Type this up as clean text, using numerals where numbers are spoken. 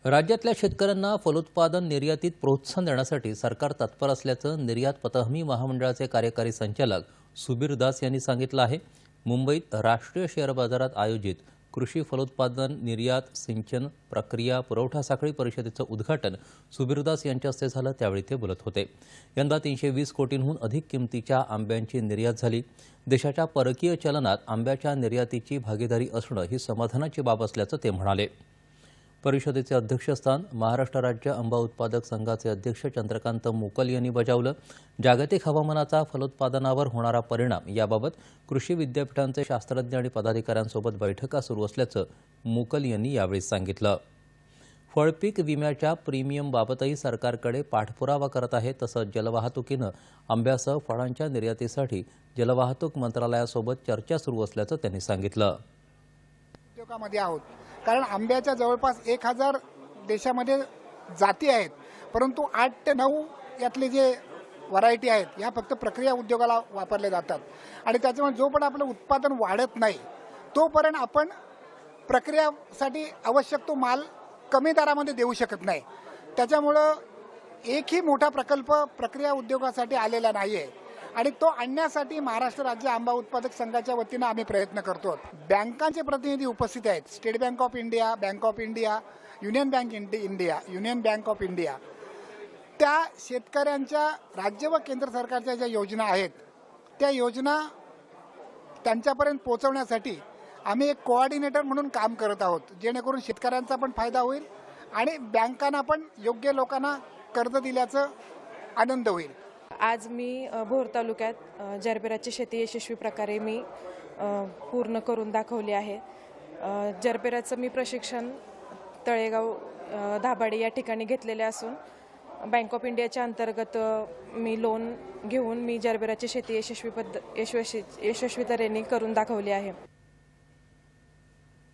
राज्यातल्या शेतकऱ्यांना फलोत्पादन निर्यातीत प्रोत्साहन देण्यासाठी सरकार तत्पर असल्याचं निर्यात पतहमी महामंडळाचे कार्यकारी संचालक सुबीर दास यांनी सांगितलं आहे। मुंबईत राष्ट्रीय शेअर बाजारात आयोजित कृषी फलोत्पादन निर्यात सिंचन प्रक्रिया पुरवठा साखळी परिषदेचं उद्घाटन सुबीर दास यांच्या हस्ते झालं, त्यावेळी ते बोलत होते। यंदा 320 कोटींहून अधिक किमतीच्या आंब्यांची निर्यात झाली। देशाच्या परकीय चलनात आंब्याच्या निर्यातीची भागीदारी असणं ही समाधानाची बाब असल्याचं ते म्हणाले। परिषदेचे अध्यक्षस्थान महाराष्ट्र राज्य आंबा उत्पादक संघाचे अध्यक्ष चंद्रकांत मुकल यांनी बजावलं। जागतिक हवामानाचा फलोत्पादनावर होणारा परिणाम याबाबत कृषी विद्यापीठांचे शास्त्रज्ञ आणि पदाधिकाऱ्यांसोबत बैठका सुरू असल्याचं मुकल यांनी यावेळी सांगितलं। फळपीक विम्याच्या प्रीमियमबाबतही सरकारकडे पाठपुरावा करत आहे। तसंच जलवाहतुकीनं आंब्यासह फळांच्या निर्यातीसाठी जलवाहतूक मंत्रालयासोबत चर्चा सुरू असल्याचं त्यांनी सांगितलं। उद्योगामध्ये आहोत, कारण आंब्याच्या जवळपास 1000 देशामध्ये जाती आहेत, परंतु 8 ते 9 यातले जे व्हरायटी आहेत या फक्त प्रक्रिया उद्योगाला वापरले जातात। आणि त्याच्यामुळे जोपर्यंत आपलं उत्पादन वाढत नाही तोपर्यंत आपण प्रक्रियासाठी आवश्यक तो माल कमी दरामध्ये देऊ शकत नाही। त्याच्यामुळे एकही मोठा प्रकल्प प्रक्रिया उद्योगासाठी आलेला नाहीये आणि तो आणण्यासाठी महाराष्ट्र राज्य आंबा उत्पादक संघाच्या वतीने आम्ही प्रयत्न करतो। बँकांचे प्रतिनिधी उपस्थित आहेत, state bank of India, bank of India, union bank India, union bank of India. त्या शेतकऱ्यांच्या राज्य व केंद्र सरकारच्या ज्या योजना आहेत त्या योजना त्यांच्यापर्यंत पोहोचवण्यासाठी आम्ही एक कोऑर्डिनेटर म्हणून काम करत आहोत, जेणेकरून शेतकऱ्यांचा पण फायदा होईल आणि बँकांना पण योग्य लोकांना कर्ज दिल्याचं आनंद होईल। आज मी भोर तालुक्यात जरबेराची शेती यशस्वी प्रकारे मी पूर्ण करून दाखवली आहे। जरबेराचं मी प्रशिक्षण तळेगाव दाभाडे या ठिकाणी घेतलेले असून बँक ऑफ इंडियाच्या अंतर्गत मी लोन घेऊन मी जरबेराची शेती यशस्वी तऱ्हेने करून दाखवली आहे।